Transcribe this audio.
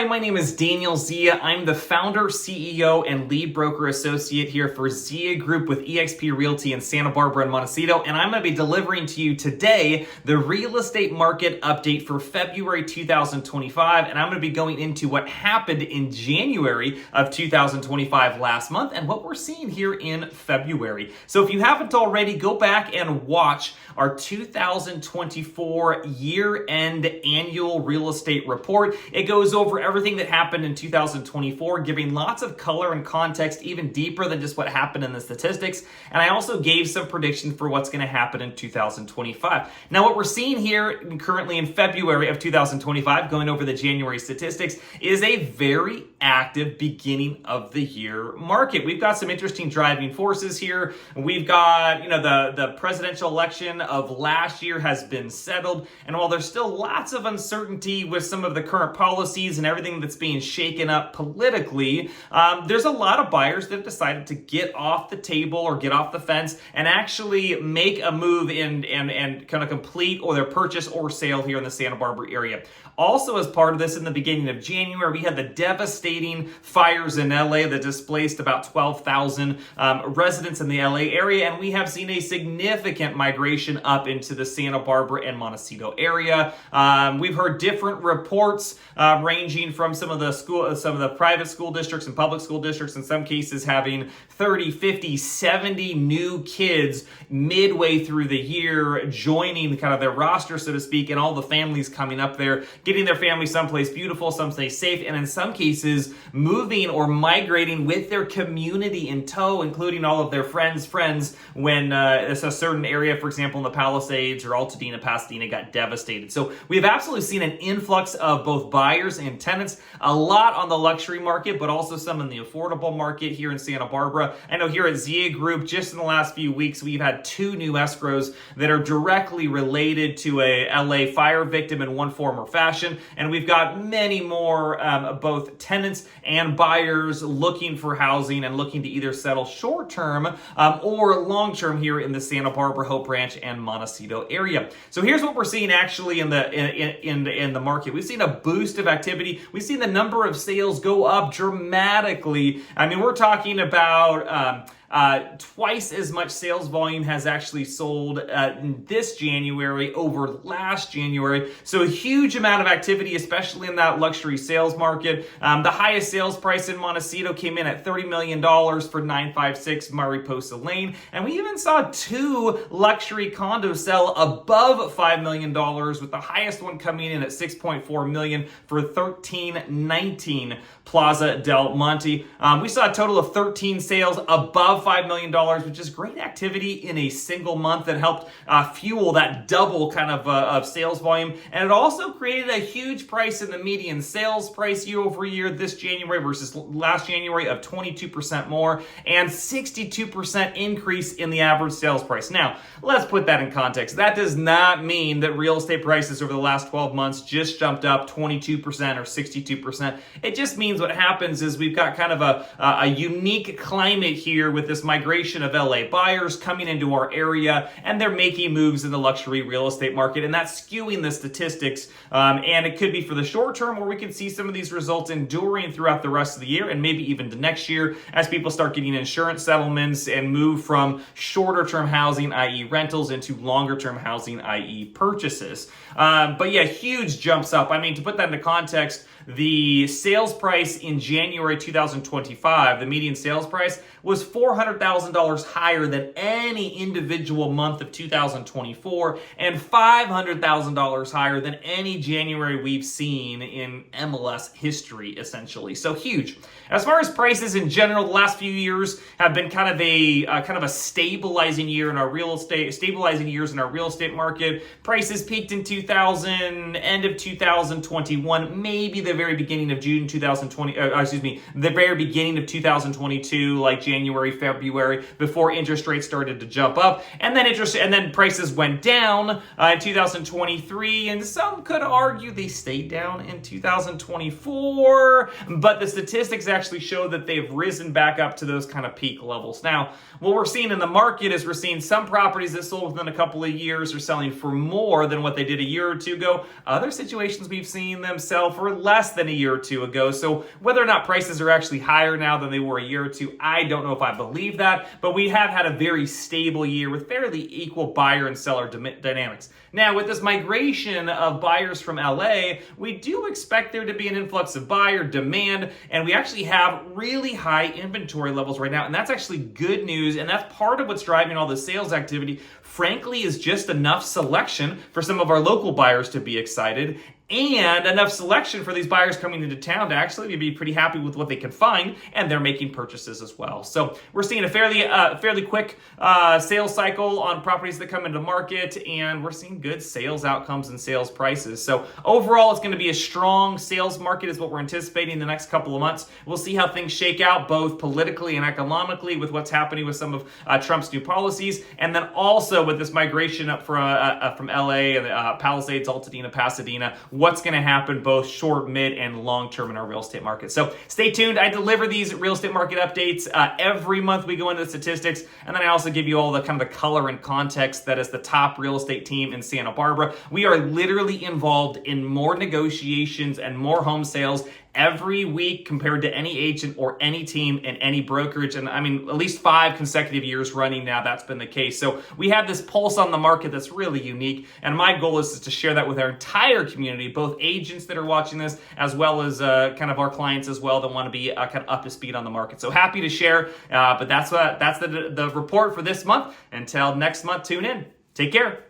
Hi, my name is Daniel Zia. I'm the founder, CEO, and lead broker associate here for Zia Group with eXp Realty in Santa Barbara and Montecito, and I'm going to be delivering to you today the real estate market update for February 2025, and I'm going to be going into what happened in January of 2025 last month and what we're seeing here in February. So if you haven't already, go back and watch our 2024 year-end annual real estate report. It goes over everything that happened in 2024, giving lots of color and context, even deeper than just what happened in the statistics. And I also gave some predictions for what's going to happen in 2025. Now, what we're seeing here currently in February of 2025, going over the January statistics, is a very active beginning of the year market. We've got some interesting driving forces here. We've got, the presidential election of last year has been settled. And while there's still lots of uncertainty with some of the current policies and everything that's being shaken up politically, there's a lot of buyers that have decided to get off the table or get off the fence and actually make a move and kind of complete or their purchase or sale here in the Santa Barbara area. Also, as part of this, in the beginning of January, we had the devastating fires in LA that displaced about 12,000 residents in the LA area, and we have seen a significant migration up into the Santa Barbara and Montecito area. We've heard different reports ranging from some of the private school districts and public school districts, in some cases having 30, 50, 70 new kids midway through the year joining kind of their roster, so to speak, and all the families coming up there, getting their family someplace beautiful, someplace safe, and in some cases moving or migrating with their community in tow, including all of their friends when it's a certain area, for example, in the Palisades or Altadena, Pasadena, got devastated. So we've absolutely seen an influx of both buyers and tenants, a lot on the luxury market, but also some in the affordable market here in Santa Barbara. I know here at Zia Group, just in the last few weeks, we've had 2 new escrows that are directly related to a LA fire victim in one form or fashion, and we've got many more both tenants and buyers looking for housing and looking to either settle short-term or long-term here in the Santa Barbara, Hope Ranch, and Montecito area. So here's what we're seeing actually in the market. We've seen a boost of activity. We've seen the number of sales go up dramatically. I mean, we're talking about twice as much sales volume has actually sold this January over last January. So a huge amount of activity, especially in that luxury sales market. The highest sales price in Montecito came in at $30 million for 956 Mariposa Lane. And we even saw 2 luxury condos sell above $5 million, with the highest one coming in at $6.4 million for 1319 Plaza del Monte. We saw a total of 13 sales above $5 million, which is great activity in a single month that helped fuel that double kind of sales volume. And it also created a huge price in the median sales price year over year this January versus last January of 22% more and 62% increase in the average sales price. Now, let's put that in context. That does not mean that real estate prices over the last 12 months just jumped up 22% or 62%. It just means what happens is we've got kind of a unique climate here with this migration of LA buyers coming into our area, and they're making moves in the luxury real estate market, and that's skewing the statistics. And it could be for the short term, or we could see some of these results enduring throughout the rest of the year and maybe even to next year as people start getting insurance settlements and move from shorter term housing, i.e. rentals, into longer term housing, i.e. purchases. But yeah, huge jumps up. I mean, to put that into context, the sales price in January 2025, the median sales price, was $400,000 higher than any individual month of 2024 and $500,000 higher than any January we've seen in MLS history, essentially. So huge. As far as prices in general, the last few years have been kind of a stabilizing year in our real estate, stabilizing years in our real estate market. Prices peaked in 2000, end of 2021, maybe the very beginning of June 2020, the very beginning of 2022, like January, February. February before interest rates started to jump up, and then prices went down in 2023, and some could argue they stayed down in 2024, but the statistics actually show that they've risen back up to those kind of peak levels. Now, what we're seeing in the market is we're seeing some properties that sold within a couple of years are selling for more than what they did a year or two ago. Other situations we've seen them sell for less than a year or two ago. So whether or not prices are actually higher now than they were a year or two, I don't know if I believe that, but we have had a very stable year with fairly equal buyer and seller dynamics. Now, with this migration of buyers from LA, we do expect there to be an influx of buyer demand, and we actually have really high inventory levels right now, and that's actually good news, and that's part of what's driving all the sales activity. Frankly, is just enough selection for some of our local buyers to be excited, and enough selection for these buyers coming into town to actually be pretty happy with what they can find, and they're making purchases as well. So we're seeing a fairly quick sales cycle on properties that come into market, and we're seeing good sales outcomes and sales prices. So overall, it's going to be a strong sales market is what we're anticipating the next couple of months. We'll see how things shake out both politically and economically with what's happening with some of Trump's new policies, and then also with this migration up from LA and Palisades, Altadena, Pasadena, what's going to happen both short, mid, and long term in our real estate market. So stay tuned. I deliver these real estate market updates every month. We go into the statistics, and then I also give you all the kind of the color and context that is the top real estate team in Santa Barbara. We are literally involved in more negotiations and more home sales every week compared to any agent or any team in any brokerage. And I mean, at least 5 consecutive years running now, that's been the case. So we have this pulse on the market that's really unique. And my goal is to share that with our entire community, both agents that are watching this, as well as kind of our clients as well that want to be kind of up to speed on the market. So happy to share. But that's the report for this month. Until next month, tune in. Take care.